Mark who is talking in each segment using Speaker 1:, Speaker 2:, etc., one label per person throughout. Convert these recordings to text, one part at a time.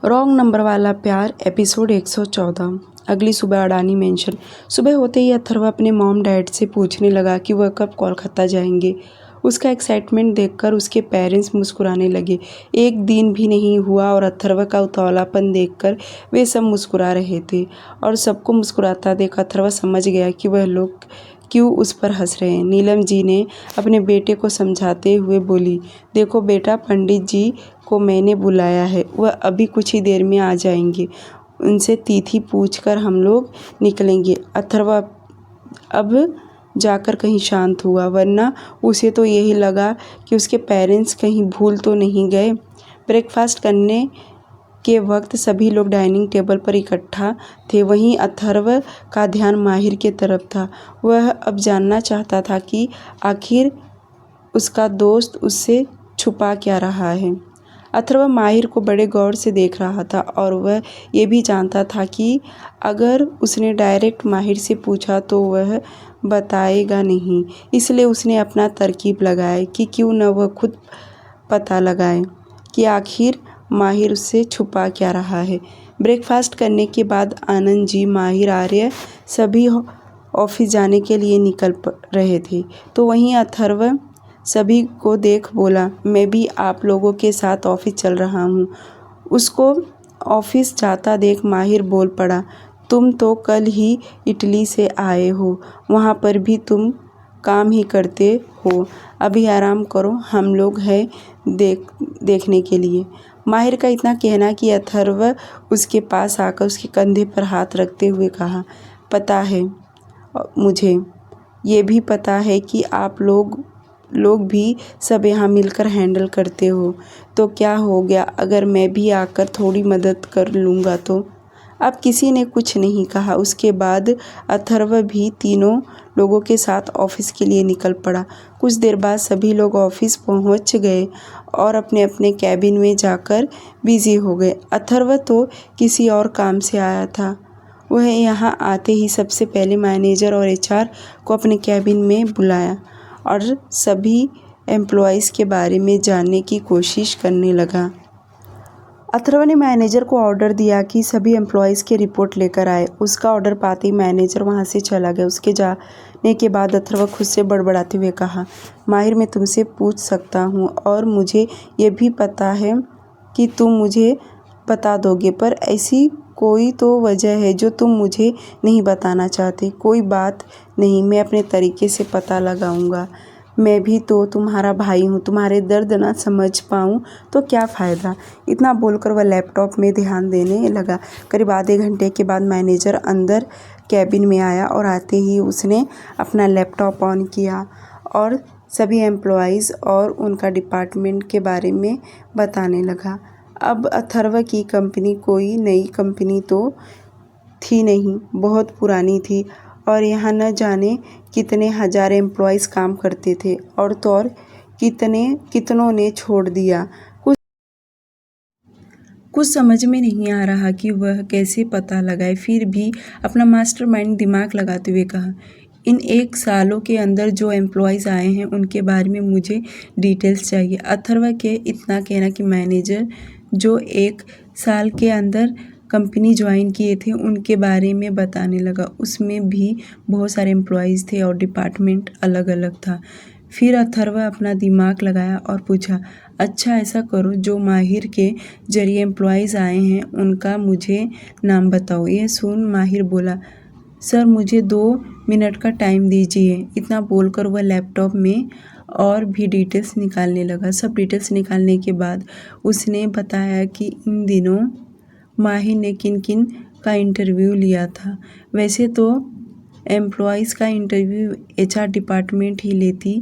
Speaker 1: Wrong number वाला प्यार episode 114। अगली सुबह अडानी मेंशन। सुबह होते ही अथर्व अपने मॉम डैड से पूछने लगा कि वह कब कोलकाता जाएंगे। उसका एक्साइटमेंट देखकर उसके पेरेंट्स मुस्कुराने लगे। एक दिन भी नहीं हुआ और अथर्व का उतावलापन देखकर वे सब मुस्कुरा रहे थे और सबको मुस्कुराता देख अथर्व समझ गया कि वह लोग क्यों उस पर हंस रहे हैं। नीलम जी ने अपने बेटे को समझाते हुए बोली, देखो बेटा, पंडित जी को मैंने बुलाया है, वह अभी कुछ ही देर में आ जाएंगे। उनसे तिथि पूछकर हम लोग निकलेंगे। अथर्व अब जाकर कहीं शांत हुआ, वरना उसे तो यही लगा कि उसके पेरेंट्स कहीं भूल तो नहीं गए। ब्रेकफास्ट करने के वक्त सभी लोग डाइनिंग टेबल पर इकट्ठा थे। वहीं अथर्व का ध्यान माहिर की तरफ था। वह अब जानना चाहता था कि आखिर उसका दोस्त उससे छुपा क्या रहा है। अथर्व माहिर को बड़े गौर से देख रहा था और वह ये भी जानता था कि अगर उसने डायरेक्ट माहिर से पूछा तो वह बताएगा नहीं। इसलिए उसने अपना तरकीब लगाया कि क्यों न वह खुद पता लगाए कि आखिर माहिर उससे छुपा क्या रहा है। ब्रेकफास्ट करने के बाद आनंद जी, माहिर, आर्य सभी ऑफिस जाने के लिए निकल रहे थे, तो वहीं अथर्व सभी को देख बोला, मैं भी आप लोगों के साथ ऑफिस चल रहा हूँ। उसको ऑफिस जाता देख माहिर बोल पड़ा, तुम तो कल ही इटली से आए हो, वहाँ पर भी तुम काम ही करते हो। अभी आराम करो, हम लोग हैं देखने के लिए। माहिर का इतना कहना कि अथर्व उसके पास आकर उसके कंधे पर हाथ रखते हुए कहा, पता है मुझे, ये भी पता है कि आप लोग भी सब यहाँ मिलकर हैंडल करते हो, तो क्या हो गया अगर मैं भी आकर थोड़ी मदद कर लूँगा तो। अब किसी ने कुछ नहीं कहा। उसके बाद अथर्व भी तीनों लोगों के साथ ऑफिस के लिए निकल पड़ा। कुछ देर बाद सभी लोग ऑफिस पहुंच गए और अपने अपने कैबिन में जाकर बिजी हो गए। अथर्व तो किसी और काम से आया था। वह यहाँ आते ही सबसे पहले मैनेजर और एचआर को अपने कैबिन में बुलाया और सभी एम्प्लॉयज़ के बारे में जानने की कोशिश करने लगा। अथर्व ने मैनेजर को ऑर्डर दिया कि सभी एम्प्लॉयज़ की रिपोर्ट लेकर आए। उसका ऑर्डर पाते ही मैनेजर वहां से चला गया। उसके जाने के बाद अथर्व खुद से बड़बड़ाते हुए कहा, माहिर, मैं तुमसे पूछ सकता हूँ और मुझे ये भी पता है कि तुम मुझे बता दोगे, पर ऐसी कोई तो वजह है जो तुम मुझे नहीं बताना चाहते। कोई बात नहीं, मैं अपने तरीके से पता लगाऊंगा। मैं भी तो तुम्हारा भाई हूँ, तुम्हारे दर्द ना समझ पाऊँ तो क्या फ़ायदा। इतना बोलकर वह लैपटॉप में ध्यान देने लगा। करीब आधे घंटे के बाद मैनेजर अंदर कैबिन में आया और आते ही उसने अपना लैपटॉप ऑन किया और सभी एम्प्लॉयज़ और उनका डिपार्टमेंट के बारे में बताने लगा। अब अथर्व की कंपनी कोई नई कंपनी तो थी नहीं, बहुत पुरानी थी और यहाँ न जाने कितने हजार एम्प्लॉयज़ काम करते थे और तो और कितनों ने छोड़ दिया। कुछ समझ में नहीं आ रहा कि वह कैसे पता लगाए। फिर भी अपना मास्टरमाइंड दिमाग लगाते हुए कहा, इन 1 सालों के अंदर जो एम्प्लॉयज़ आए हैं उनके बारे में मुझे डिटेल्स चाहिए। अथर्व के इतना कहना कि मैनेजर जो 1 साल के अंदर कंपनी ज्वाइन किए थे उनके बारे में बताने लगा। उसमें भी बहुत सारे एम्प्लॉयज़ थे और डिपार्टमेंट अलग अलग था। फिर अथर्व अपना दिमाग लगाया और पूछा, अच्छा ऐसा करो, जो माहिर के जरिए एम्प्लॉयज़ आए हैं उनका मुझे नाम बताओ। यह सुन माहिर बोला, सर मुझे 2 मिनट का टाइम दीजिए। इतना बोलकर वह लैपटॉप में और भी डिटेल्स निकालने लगा। सब डिटेल्स निकालने के बाद उसने बताया कि इन दिनों माहिर ने किन किन का इंटरव्यू लिया था। वैसे तो एम्प्लॉयज़ का इंटरव्यू एचआर डिपार्टमेंट ही लेती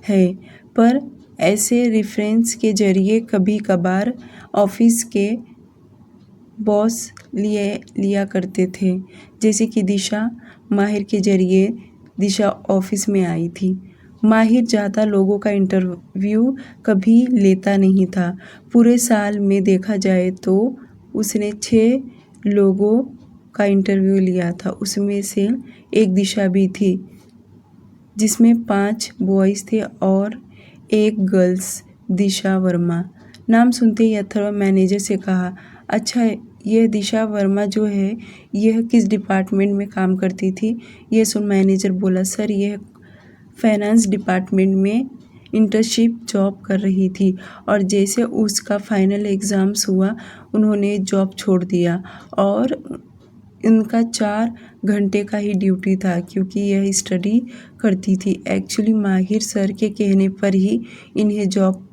Speaker 1: है, पर ऐसे रेफरेंस के जरिए कभी कभार ऑफिस के बॉस लिया करते थे, जैसे कि दिशा। माहिर के जरिए दिशा ऑफिस में आई थी। माहिर ज़्यादा लोगों का इंटरव्यू कभी लेता नहीं था। पूरे साल में देखा जाए तो उसने 6 लोगों का इंटरव्यू लिया था। उसमें से एक दिशा भी थी, जिसमें 5 बॉयज़ थे और 1 गर्ल्स, दिशा वर्मा। नाम सुनते ही अथर्व मैनेजर से कहा, अच्छा, यह दिशा वर्मा जो है यह किस डिपार्टमेंट में काम करती थी? यह सुन मैनेजर बोला, सर यह फाइनेंस डिपार्टमेंट में इंटर्नशिप जॉब कर रही थी और जैसे उसका फाइनल एग्ज़ाम्स हुआ उन्होंने जॉब छोड़ दिया और इनका 4 घंटे का ही ड्यूटी था क्योंकि यह स्टडी करती थी। एक्चुअली माहिर सर के कहने पर ही इन्हें जॉब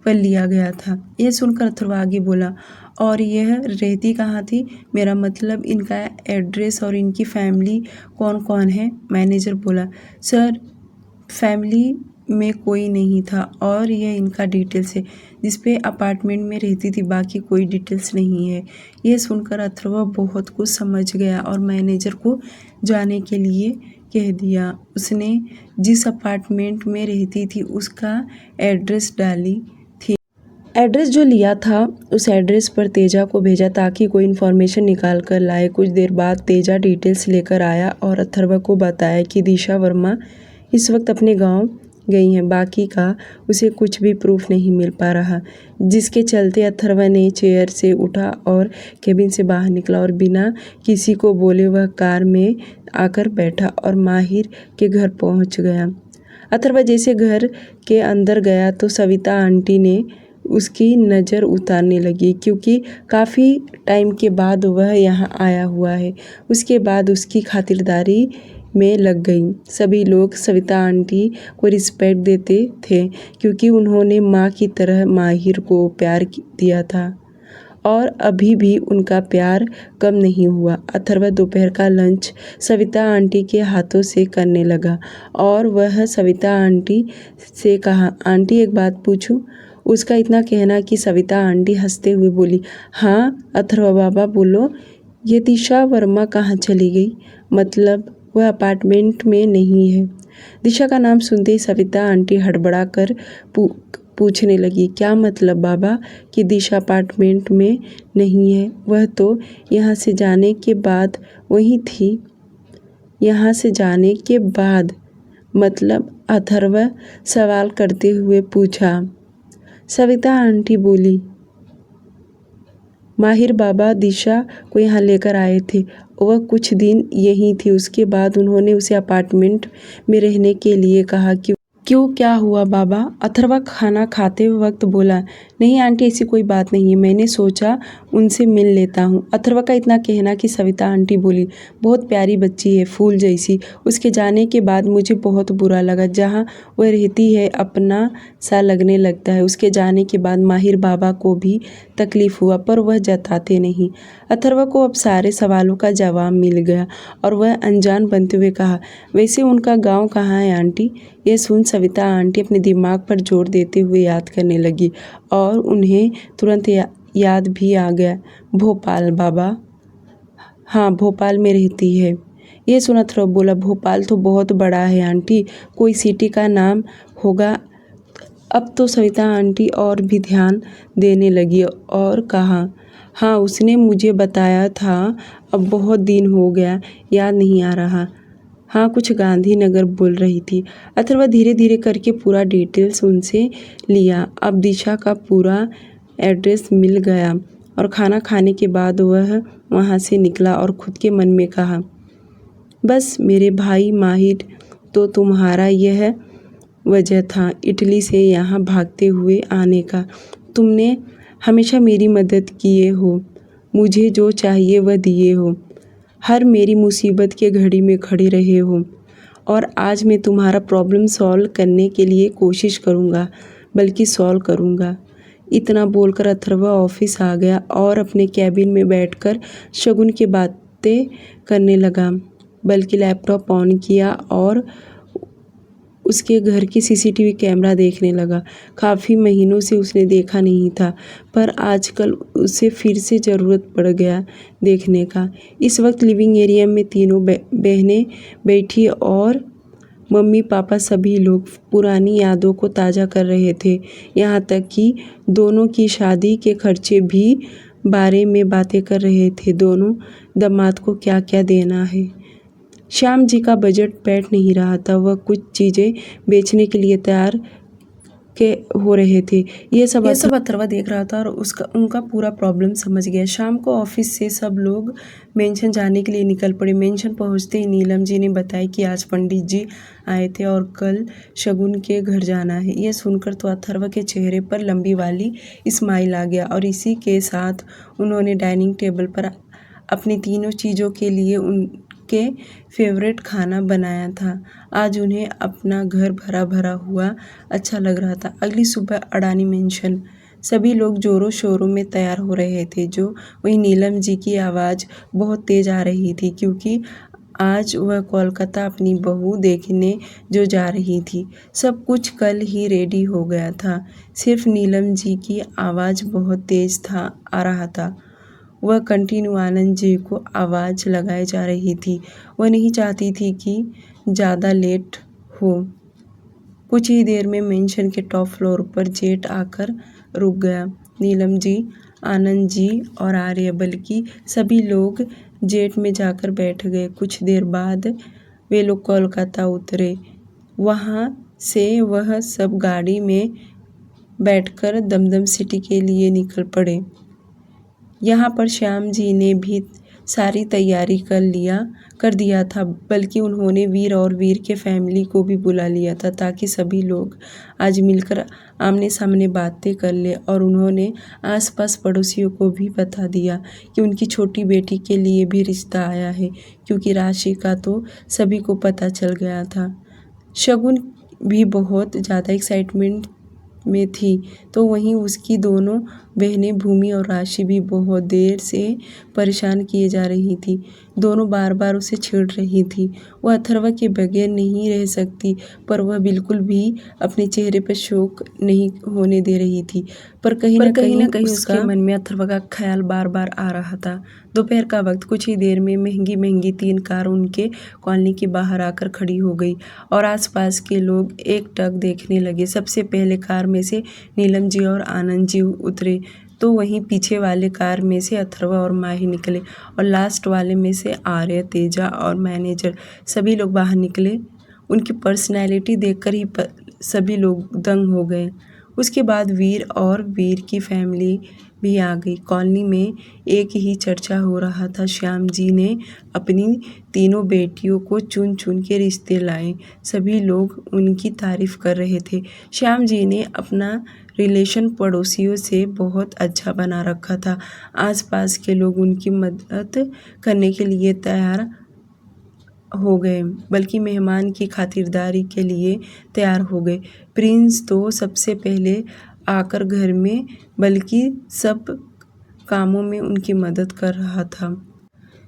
Speaker 1: पर लिया गया था। यह सुनकर अथर्व आगे बोला, और यह रहती कहाँ थी? मेरा मतलब इनका एड्रेस और इनकी फैमिली कौन कौन है? मैनेजर बोला, सर फैमिली में कोई नहीं था और यह इनका डिटेल्स है जिस पे अपार्टमेंट में रहती थी, बाकी कोई डिटेल्स नहीं है। यह सुनकर अथर्व बहुत कुछ समझ गया और मैनेजर को जाने के लिए कह दिया। उसने जिस अपार्टमेंट में रहती थी उसका एड्रेस डाली थी। एड्रेस जो लिया था उस एड्रेस पर तेजा को भेजा ताकि कोई इन्फॉर्मेशन निकाल कर लाए। कुछ देर बाद तेजा डिटेल्स लेकर आया और अथर्व को बताया कि दिशा वर्मा इस वक्त अपने गांव गई हैं। बाकी का उसे कुछ भी प्रूफ नहीं मिल पा रहा, जिसके चलते अथर्व ने चेयर से उठा और केबिन से बाहर निकला और बिना किसी को बोले वह कार में आकर बैठा और माहिर के घर पहुंच गया। अथर्व जैसे घर के अंदर गया तो सविता आंटी ने उसकी नज़र उतारने लगी क्योंकि काफ़ी टाइम के बाद वह यहाँ आया हुआ है। उसके बाद उसकी खातिरदारी में लग गई। सभी लोग सविता आंटी को रिस्पेक्ट देते थे क्योंकि उन्होंने माँ की तरह माहिर को प्यार दिया था और अभी भी उनका प्यार कम नहीं हुआ। अथर्व दोपहर का लंच सविता आंटी के हाथों से करने लगा और वह सविता आंटी से कहा, आंटी एक बात पूछूं? उसका इतना कहना कि सविता आंटी हंसते हुए बोली, हाँ अथर्व बाबा बोलो। ये दिशा वर्मा कहाँ चली गई? मतलब वह अपार्टमेंट में नहीं है। दिशा का नाम सुनते ही सविता आंटी हड़बड़ा कर पूछने लगी, क्या मतलब बाबा कि दिशा अपार्टमेंट में नहीं है? वह तो यहाँ से जाने के बाद वहीं थी। यहाँ से जाने के बाद मतलब? अथर्व सवाल करते हुए पूछा। सविता आंटी बोली, माहिर बाबा दिशा को यहाँ लेकर आए थे। वह कुछ दिन यहीं थी। उसके बाद उन्होंने उसे अपार्टमेंट में रहने के लिए कहा। क्यों, क्या हुआ बाबा? अथर्व खाना खाते वक्त बोला, नहीं आंटी ऐसी कोई बात नहीं है, मैंने सोचा उनसे मिल लेता हूँ। अथर्व का इतना कहना कि सविता आंटी बोली, बहुत प्यारी बच्ची है, फूल जैसी। उसके जाने के बाद मुझे बहुत बुरा लगा। जहाँ वह रहती है अपना सा लगने लगता है। उसके जाने के बाद माहिर बाबा को भी तकलीफ हुआ पर वह जताते नहीं। अथर्व को अब सारे सवालों का जवाब मिल गया और वह अनजान बनते हुए कहा, वैसे उनका गाँव कहाँ है आंटी? यह सुन सविता आंटी अपने दिमाग पर जोर देते हुए याद करने लगी और उन्हें तुरंत याद भी आ गया, भोपाल बाबा। हाँ भोपाल में रहती है। यह सुना अथर्व बोला, भोपाल तो बहुत बड़ा है आंटी, कोई सिटी का नाम होगा। अब तो सविता आंटी और भी ध्यान देने लगी और कहा, हाँ उसने मुझे बताया था, अब बहुत दिन हो गया, याद नहीं आ रहा। हाँ कुछ गांधीनगर बोल रही थी। अथर्व धीरे धीरे करके पूरा डिटेल्स उनसे लिया। अब दिशा का पूरा एड्रेस मिल गया और खाना खाने के बाद वह वहाँ से निकला और खुद के मन में कहा, बस मेरे भाई माहिर तो तुम्हारा यह वजह था इटली से यहाँ भागते हुए आने का। तुमने हमेशा मेरी मदद किए हो, मुझे जो चाहिए वह दिए हो, हर मेरी मुसीबत के घड़ी में खड़े रहे हो और आज मैं तुम्हारा प्रॉब्लम सॉल्व करने के लिए कोशिश करूँगा, बल्कि सॉल्व करूँगा। इतना बोलकर अथर्व ऑफिस आ गया और अपने कैबिन में बैठकर शगुन की बातें करने लगा, बल्कि लैपटॉप ऑन किया और उसके घर की सीसीटीवी कैमरा देखने लगा। काफ़ी महीनों से उसने देखा नहीं था पर आजकल उसे फिर से ज़रूरत पड़ गया देखने का। इस वक्त लिविंग एरिया में तीनों बहनें बैठी और मम्मी पापा सभी लोग पुरानी यादों को ताज़ा कर रहे थे। यहाँ तक कि दोनों की शादी के खर्चे भी बारे में बातें कर रहे थे, दोनों दामाद को क्या क्या देना है। श्याम जी का बजट बैठ नहीं रहा था। वह कुछ चीज़ें बेचने के लिए तैयार के हो रहे थे। ये सब अथर्व देख रहा था और उनका पूरा प्रॉब्लम समझ गया। शाम को ऑफिस से सब लोग मेंशन जाने के लिए निकल पड़े। मेंशन पहुंचते ही नीलम जी ने बताया कि आज पंडित जी आए थे और कल शगुन के घर जाना है। यह सुनकर तो अथर्व के चेहरे पर लंबी वाली स्माइल आ गया और इसी के साथ उन्होंने डाइनिंग टेबल पर अपनी तीनों चीज़ों के लिए उनके फेवरेट खाना बनाया था। आज उन्हें अपना घर भरा भरा हुआ अच्छा लग रहा था। अगली सुबह अडानी मेंशन सभी लोग जोरों शोरों में तैयार हो रहे थे। वहीं नीलम जी की आवाज़ बहुत तेज़ आ रही थी क्योंकि आज वह कोलकाता अपनी बहू देखने जो जा रही थी। सब कुछ कल ही रेडी हो गया था। सिर्फ नीलम जी की आवाज़ बहुत तेज़ आ रहा था। वह कंटिन्यू आनंद जी को आवाज़ लगाए जा रही थी। वह नहीं चाहती थी कि ज़्यादा लेट हो। कुछ ही देर में मेंशन के टॉप फ्लोर पर जेट आकर रुक गया। नीलम जी, आनंद जी और आर्य बल्कि सभी लोग जेट में जाकर बैठ गए। कुछ देर बाद वे लोग कोलकाता उतरे। वहाँ से वह सब गाड़ी में बैठकर दमदम सिटी के लिए निकल पड़े। यहाँ पर श्याम जी ने भी सारी तैयारी कर दिया था, बल्कि उन्होंने वीर और वीर के फैमिली को भी बुला लिया था ताकि सभी लोग आज मिलकर आमने सामने बातें कर ले। और उन्होंने आसपास पड़ोसियों को भी बता दिया कि उनकी छोटी बेटी के लिए भी रिश्ता आया है, क्योंकि राशि का तो सभी को पता चल गया था। शगुन भी बहुत ज़्यादा एक्साइटमेंट में थी, तो वहीं उसकी दोनों बहनें भूमि और राशि भी बहुत देर से परेशान किए जा रही थी। दोनों बार बार उसे छेड़ रही थी। वह अथर्व के बगैर नहीं रह सकती, पर वह बिल्कुल भी अपने चेहरे पर शोक नहीं होने दे रही थी। पर कहीं न कहीं उसके मन में अथर्व का ख्याल बार बार आ रहा था। दोपहर का वक्त, कुछ ही देर में महंगी महंगी 3 कार उनके कॉलोनी के बाहर आकर खड़ी हो गई और आसपास के लोग एकटक देखने लगे। सबसे पहले कार में से नीलम जी और आनंद जी उतरे, तो वहीं पीछे वाले कार में से अथर्व और माही निकले और लास्ट वाले में से आर्य, तेजा और मैनेजर सभी लोग बाहर निकले। उनकी पर्सनैलिटी देखकर ही सभी लोग दंग हो गए। उसके बाद वीर और वीर की फैमिली भी आ गई। कॉलोनी में एक ही चर्चा हो रहा था, श्याम जी ने अपनी तीनों बेटियों को चुन चुन के रिश्ते लाए। सभी लोग उनकी तारीफ कर रहे थे। श्याम जी ने अपना रिलेशन पड़ोसियों से बहुत अच्छा बना रखा था। आसपास के लोग उनकी मदद करने के लिए तैयार हो गए, बल्कि मेहमान की खातिरदारी के लिए तैयार हो गए। प्रिंस तो सबसे पहले आकर घर में बल्कि सब कामों में उनकी मदद कर रहा था।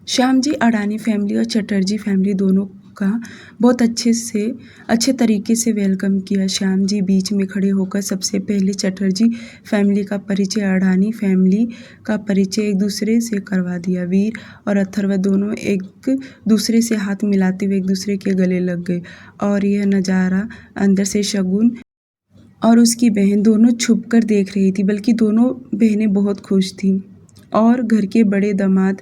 Speaker 1: श्याम जी अडानी फैमिली और चटर्जी फैमिली दोनों का बहुत अच्छे तरीके से वेलकम किया। श्याम जी बीच में खड़े होकर सबसे पहले चटर्जी फैमिली का परिचय, अडानी फैमिली का परिचय एक दूसरे से करवा दिया। वीर और अथर्व दोनों एक दूसरे से हाथ मिलाते हुए एक दूसरे के गले लग गए और यह नज़ारा अंदर से शगुन और उसकी बहन दोनों छुप कर देख रही थी, बल्कि दोनों बहनें बहुत खुश थीं। और घर के बड़े दामाद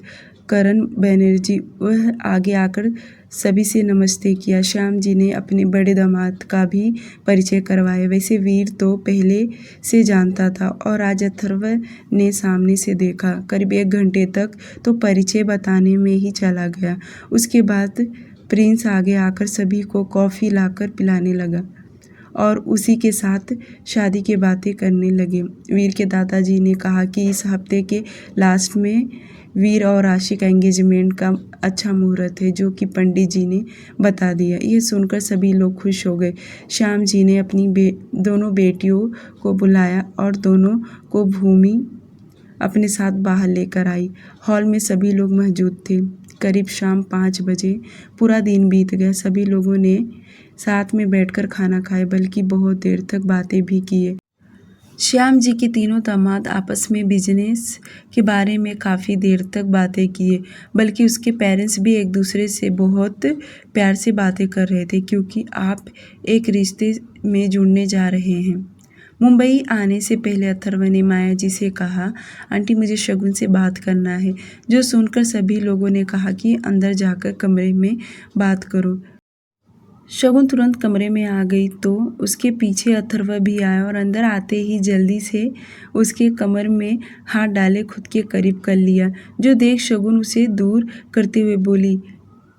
Speaker 1: करण बनर्जी, वह आगे आकर सभी से नमस्ते किया। श्याम जी ने अपने बड़े दामाद का भी परिचय करवाया। वैसे वीर तो पहले से जानता था और आज अथर्व ने सामने से देखा। करीब 1 घंटे तक तो परिचय बताने में ही चला गया। उसके बाद प्रिंस आगे आकर सभी को कॉफ़ी लाकर पिलाने लगा और उसी के साथ शादी की बातें करने लगे। वीर के दादाजी ने कहा कि इस हफ्ते के लास्ट में वीर और राशि का एंगेजमेंट का अच्छा मुहूर्त है, जो कि पंडित जी ने बता दिया। यह सुनकर सभी लोग खुश हो गए। श्याम जी ने अपनी दोनों बेटियों को बुलाया और दोनों को भूमि अपने साथ बाहर लेकर आई। हॉल में सभी लोग मौजूद थे। करीब शाम 5 बजे पूरा दिन बीत गया। सभी लोगों ने साथ में बैठकर खाना खाया, बल्कि बहुत देर तक बातें भी किए। श्याम जी के तीनों दामाद आपस में बिजनेस के बारे में काफ़ी देर तक बातें किए, बल्कि उसके पेरेंट्स भी एक दूसरे से बहुत प्यार से बातें कर रहे थे, क्योंकि आप एक रिश्ते में जुड़ने जा रहे हैं। मुंबई आने से पहले अथर्व ने माया जी से कहा, आंटी मुझे शगुन से बात करना है, जो सुनकर सभी लोगों ने कहा कि अंदर जाकर कमरे में बात करो। शगुन तुरंत कमरे में आ गई तो उसके पीछे अथर्व भी आया और अंदर आते ही जल्दी से उसके कमर में हाथ डाले खुद के करीब कर लिया। जो देख शगुन उसे दूर करते हुए बोली,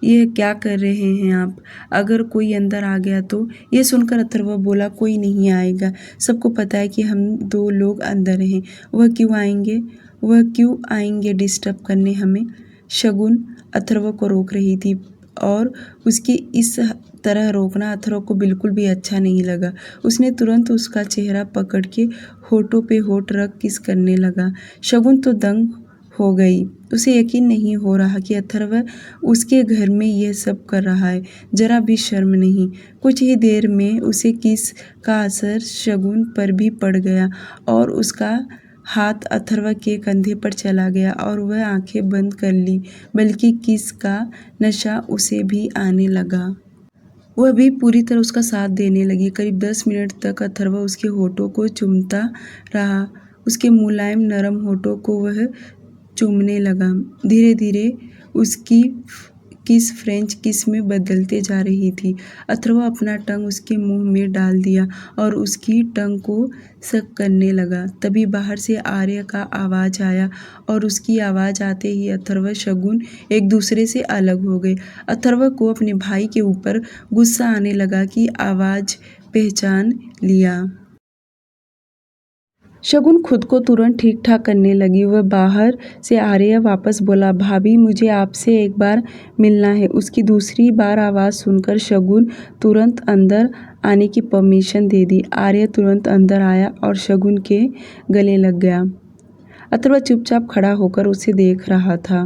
Speaker 1: ये क्या कर रहे हैं आप? अगर कोई अंदर आ गया तो? ये सुनकर अथर्व बोला, कोई नहीं आएगा, सबको पता है कि हम 2 लोग अंदर हैं। वह क्यों आएंगे डिस्टर्ब करने हमें? शगुन अथर्व को रोक रही थी और उसकी इस तरह रोकना अथर्व को बिल्कुल भी अच्छा नहीं लगा। उसने तुरंत उसका चेहरा पकड़ के होठों पे होठ रख किस करने लगा। शगुन तो दंग हो गई। उसे यकीन नहीं हो रहा कि अथर्व उसके घर में यह सब कर रहा है, जरा भी शर्म नहीं। कुछ ही देर में उसे किस का असर शगुन पर भी पड़ गया और उसका हाथ अथर्व के कंधे पर चला गया और वह आंखें बंद कर ली, बल्कि किस का नशा उसे भी आने लगा। वह भी पूरी तरह उसका साथ देने लगी। करीब 10 मिनट तक अथर्व उसके होठों को चूमता रहा। उसके मुलायम नरम होठों को वह चूमने लगा। धीरे धीरे उसकी किस फ्रेंच किस में बदलते जा रही थी। अथर्व अपना टंग उसके मुंह में डाल दिया और उसकी टंग को सक करने लगा। तभी बाहर से आर्य का आवाज़ आया और उसकी आवाज़ आते ही अथर्व शगुन एक दूसरे से अलग हो गए। अथर्व को अपने भाई के ऊपर गुस्सा आने लगा कि आवाज़ पहचान लिया। शगुन खुद को तुरंत ठीक ठाक करने लगी। वह बाहर से आर्य वापस बोला, भाभी मुझे आपसे एक बार मिलना है। उसकी दूसरी बार आवाज़ सुनकर शगुन तुरंत अंदर आने की परमिशन दे दी। आर्य तुरंत अंदर आया और शगुन के गले लग गया। अथर्व चुपचाप खड़ा होकर उसे देख रहा था।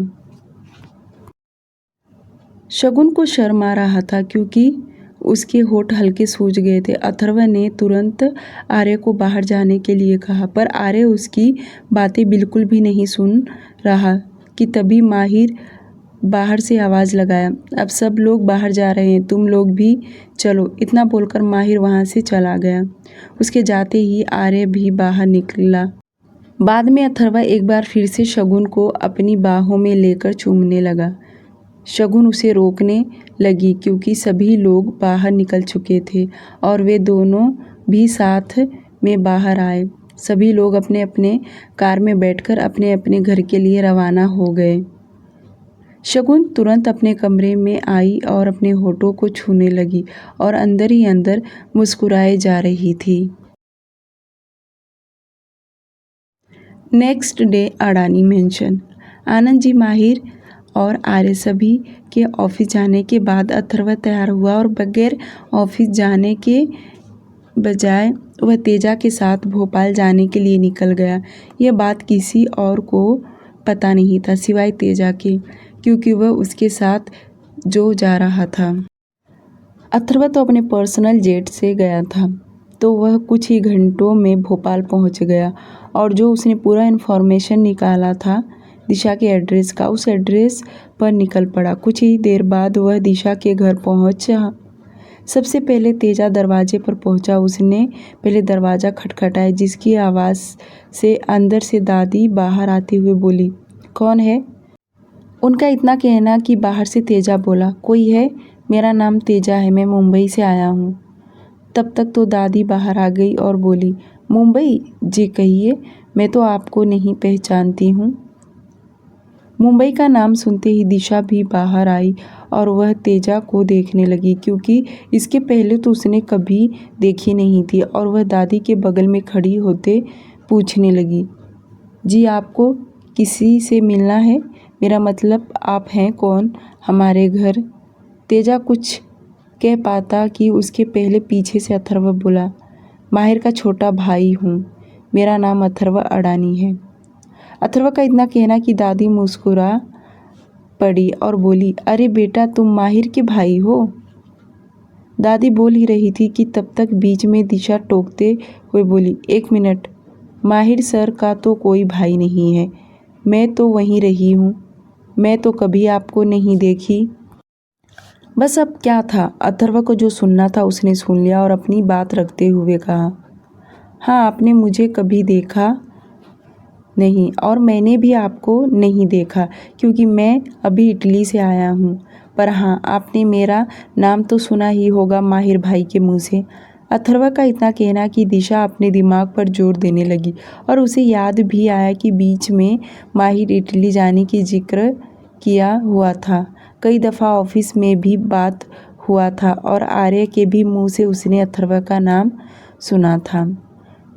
Speaker 1: शगुन को शर्म आ रहा था क्योंकि उसके होठ हल्के सूज गए थे। अथर्व ने तुरंत आर्य को बाहर जाने के लिए कहा, पर आर्य उसकी बातें बिल्कुल भी नहीं सुन रहा कि तभी माहिर बाहर से आवाज़ लगाया, अब सब लोग बाहर जा रहे हैं, तुम लोग भी चलो। इतना बोलकर माहिर वहाँ से चला गया। उसके जाते ही आर्य भी बाहर निकला। बाद में अथर्व एक बार फिर से शगुन को अपनी बाहों में लेकर चूमने लगा। शगुन उसे रोकने लगी क्योंकि सभी लोग बाहर निकल चुके थे और वे दोनों भी साथ में बाहर आए। सभी लोग अपने अपने कार में बैठकर अपने अपने घर के लिए रवाना हो गए। शगुन तुरंत अपने कमरे में आई और अपने होठों को छूने लगी और अंदर ही अंदर मुस्कुराए जा रही थी। Next day Adani mansion. Anand ji, Mahir और आर्य सभी के ऑफिस जाने के बाद अथर्व तैयार हुआ और बगैर ऑफिस जाने के बजाय वह तेजा के साथ भोपाल जाने के लिए निकल गया। यह बात किसी और को पता नहीं था सिवाय तेजा के, क्योंकि वह उसके साथ जो जा रहा था। अथर्व तो अपने पर्सनल जेट से गया था, तो वह कुछ ही घंटों में भोपाल पहुंच गया और जो उसने पूरा इन्फॉर्मेशन निकाला था दिशा के एड्रेस का, उस एड्रेस पर निकल पड़ा। कुछ ही देर बाद वह दिशा के घर पहुंचा। सबसे पहले तेजा दरवाजे पर पहुंचा। उसने पहले दरवाज़ा खटखटाया, जिसकी आवाज़ से अंदर से दादी बाहर आते हुए बोली, कौन है? उनका इतना कहना कि बाहर से तेजा बोला, कोई है? मेरा नाम तेजा है, मैं मुंबई से आया हूँ। तब तक तो दादी बाहर आ गई और बोली, मुंबई? जी कहिए, मैं तो आपको नहीं पहचानती हूँ। मुंबई का नाम सुनते ही दिशा भी बाहर आई और वह तेजा को देखने लगी, क्योंकि इसके पहले तो उसने कभी देखी नहीं थी। और वह दादी के बगल में खड़ी होते पूछने लगी, जी आपको किसी से मिलना है? मेरा मतलब आप हैं कौन? हमारे घर। तेजा कुछ कह पाता कि उसके पहले पीछे से अथर्व बोला, माहिर का छोटा भाई हूँ, मेरा नाम अथर्व अडानी है। अथर्व का इतना कहना कि दादी मुस्कुरा पड़ी और बोली, अरे बेटा, तुम माहिर के भाई हो? दादी बोल ही रही थी कि तब तक बीच में दिशा टोकते हुए बोली, एक मिनट, माहिर सर का तो कोई भाई नहीं है, मैं तो वहीं रही हूँ, मैं तो कभी आपको नहीं देखी। बस अब क्या था, अथर्व को जो सुनना था उसने सुन लिया और अपनी बात रखते हुए कहा, हाँ आपने मुझे कभी देखा नहीं और मैंने भी आपको नहीं देखा, क्योंकि मैं अभी इटली से आया हूँ। पर हाँ, आपने मेरा नाम तो सुना ही होगा माहिर भाई के मुंह से। अथर्व का इतना कहना कि दिशा अपने दिमाग पर जोर देने लगी और उसे याद भी आया कि बीच में माहिर इटली जाने की जिक्र किया हुआ था। कई दफ़ा ऑफिस में भी बात हुआ था और आर्य के भी मुंह से उसने अथर्व का नाम सुना था।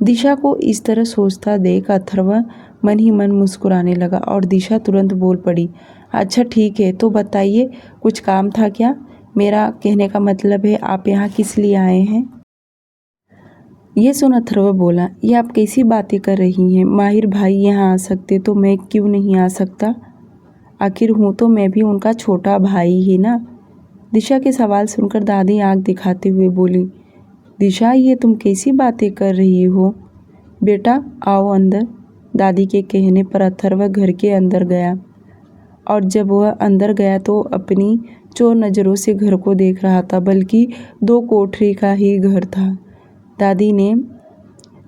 Speaker 1: दिशा को इस तरह सोचता देख अथर्व मन ही मन मुस्कुराने लगा और दिशा तुरंत बोल पड़ी, अच्छा ठीक है, तो बताइए कुछ काम था क्या? मेरा कहने का मतलब है आप यहाँ किस लिए आए हैं? ये सुन अथर्व बोला, ये आप कैसी बातें कर रही हैं? माहिर भाई यहाँ आ सकते तो मैं क्यों नहीं आ सकता? आखिर हूँ तो मैं भी उनका छोटा भाई ही ना। दिशा के सवाल सुनकर दादी आंख दिखाते हुए बोली, दिशा ये तुम कैसी बातें कर रही हो? बेटा आओ अंदर। दादी के कहने पर अथर्व घर के अंदर गया और जब वह अंदर गया तो अपनी चोर नज़रों से घर को देख रहा था, बल्कि 2 कोठरी का ही घर था। दादी ने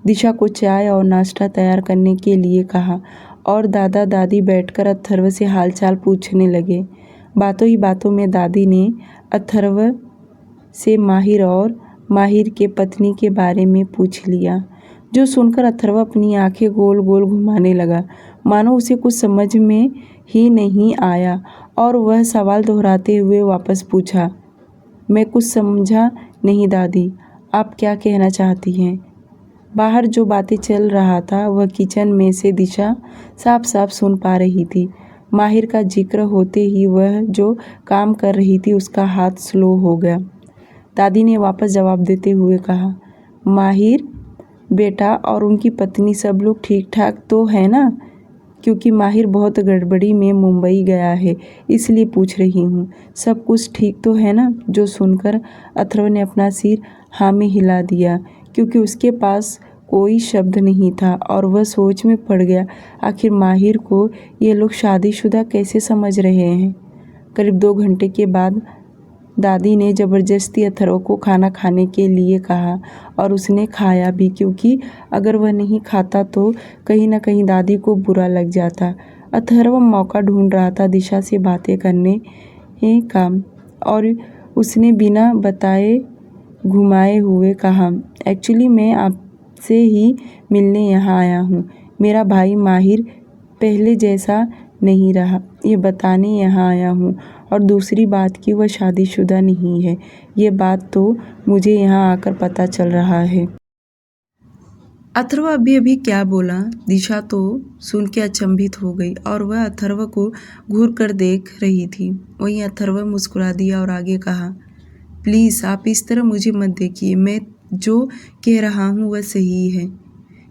Speaker 1: दिशा को चाय और नाश्ता तैयार करने के लिए कहा और दादा दादी बैठकर अथर्व से हालचाल पूछने लगे। बातों ही बातों में दादी ने अथर्व से माहिर और माहिर के पत्नी के बारे में पूछ लिया, जो सुनकर अथर्व अपनी आंखें गोल गोल घुमाने लगा, मानो उसे कुछ समझ में ही नहीं आया और वह सवाल दोहराते हुए वापस पूछा, मैं कुछ समझा नहीं दादी, आप क्या कहना चाहती हैं? बाहर जो बातें चल रहा था वह किचन में से दिशा साफ साफ सुन पा रही थी। माहिर का जिक्र होते ही वह जो काम कर रही थी उसका हाथ स्लो हो गया। दादी ने वापस जवाब देते हुए कहा, माहिर बेटा और उनकी पत्नी सब लोग ठीक ठाक तो है ना? क्योंकि माहिर बहुत गड़बड़ी में मुंबई गया है, इसलिए पूछ रही हूँ। सब कुछ ठीक तो है ना? जो सुनकर अथर्व ने अपना सिर हाँ में हिला दिया, क्योंकि उसके पास कोई शब्द नहीं था और वह सोच में पड़ गया, आखिर माहिर को ये लोग शादीशुदा कैसे समझ रहे हैं। करीब 2 घंटे के बाद दादी ने ज़बरदस्ती अथर्व को खाना खाने के लिए कहा और उसने खाया भी, क्योंकि अगर वह नहीं खाता तो कहीं ना कहीं दादी को बुरा लग जाता। अथर्व मौका ढूंढ रहा था दिशा से बातें करने का और उसने बिना बताए घुमाए हुए कहा, एक्चुअली मैं आपसे ही मिलने यहाँ आया हूँ। मेरा भाई माहिर पहले जैसा नहीं रहा, ये बताने यहाँ आया हूँ। और दूसरी बात कि वह शादीशुदा नहीं है, ये बात तो मुझे यहाँ आकर पता चल रहा है। अथर्व अभी अभी क्या बोला? दिशा तो सुन के अचंभित हो गई और वह अथर्व को घूर कर देख रही थी। वहीं अथर्व मुस्कुरा दिया और आगे कहा, प्लीज़ आप इस तरह मुझे मत देखिए, मैं जो कह रहा हूँ वह सही है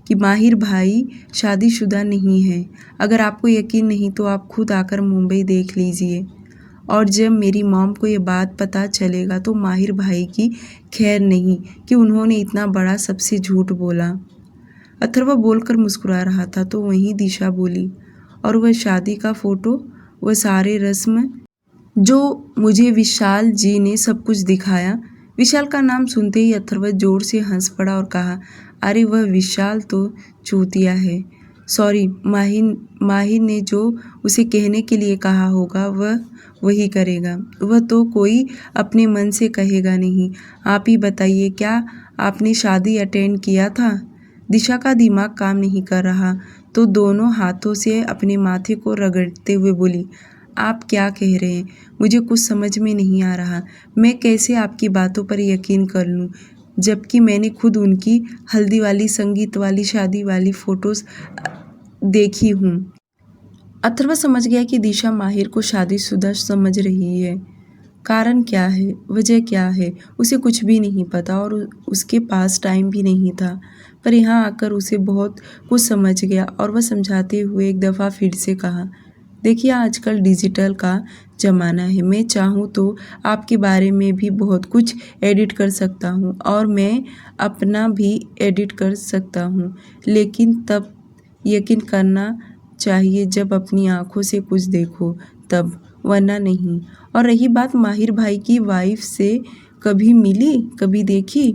Speaker 1: कि माहिर भाई शादीशुदा नहीं है। अगर आपको यकीन नहीं तो आप खुद आकर मुंबई देख लीजिए और जब मेरी मॉम को ये बात पता चलेगा तो माहिर भाई की खैर नहीं कि उन्होंने इतना बड़ा सबसे झूठ बोला। अथर्व बोलकर मुस्कुरा रहा था तो वहीं दिशा बोली, और वह शादी का फ़ोटो, वह सारे रस्म जो मुझे विशाल जी ने सब कुछ दिखाया। विशाल का नाम सुनते ही अथर्व जोर से हंस पड़ा और कहा, अरे वह विशाल तो चूतिया है। सॉरी, माहिर ने जो उसे कहने के लिए कहा होगा वह वही करेगा, वह तो कोई अपने मन से कहेगा नहीं। आप ही बताइए, क्या आपने शादी अटेंड किया था? दिशा का दिमाग काम नहीं कर रहा तो दोनों हाथों से अपने माथे को रगड़ते हुए बोली, आप क्या कह रहे हैं? मुझे कुछ समझ में नहीं आ रहा। मैं कैसे आपकी बातों पर यकीन कर लूं, जबकि मैंने खुद उनकी हल्दी वाली, संगीत वाली, शादी वाली फ़ोटोज़ देखी हूँ। अथर्व समझ गया कि दिशा माहिर को शादीशुदा समझ रही है। कारण क्या है, वजह क्या है, उसे कुछ भी नहीं पता और उसके पास टाइम भी नहीं था। पर यहाँ आकर उसे बहुत कुछ समझ गया और वह समझाते हुए एक दफ़ा फिर से कहा, देखिए आजकल डिजिटल का ज़माना है, मैं चाहूँ तो आपके बारे में भी बहुत कुछ एडिट कर सकता हूँ और मैं अपना भी एडिट कर सकता हूँ, लेकिन तब यकीन करना चाहिए जब अपनी आँखों से कुछ देखो तब, वरना नहीं। और रही बात माहिर भाई की वाइफ से, कभी मिली, कभी देखी?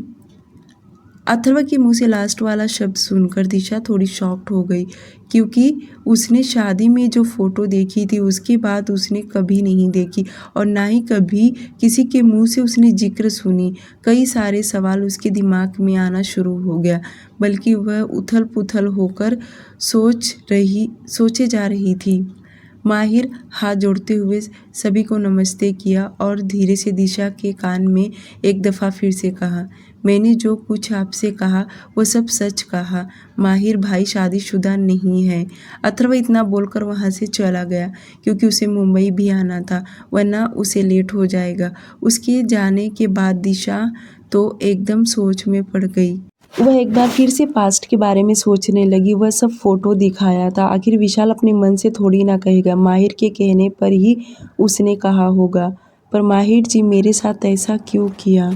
Speaker 1: अथर्व के मुंह से लास्ट वाला शब्द सुनकर दिशा थोड़ी शॉक्ड हो गई, क्योंकि उसने शादी में जो फोटो देखी थी उसके बाद उसने कभी नहीं देखी और ना ही कभी किसी के मुंह से उसने जिक्र सुनी। कई सारे सवाल उसके दिमाग में आना शुरू हो गया, बल्कि वह उथल पुथल होकर सोचे जा रही थी। माहिर हाथ जोड़ते हुए सभी को नमस्ते किया और धीरे से दिशा के कान में एक दफ़ा फिर से कहा, मैंने जो कुछ आपसे कहा वो सब सच कहा। माहिर भाई शादीशुदा नहीं है। अथर्व इतना बोलकर वहाँ से चला गया, क्योंकि उसे मुंबई भी आना था, वरना उसे लेट हो जाएगा। उसके जाने के बाद दिशा तो एकदम सोच में पड़ गई। वह एक बार फिर से पास्ट के बारे में सोचने लगी। वह सब फोटो दिखाया था, आखिर विशाल अपने मन से थोड़ी ना कहेगा, माहिर के कहने पर ही उसने कहा होगा। पर माहिर जी मेरे साथ ऐसा क्यों किया?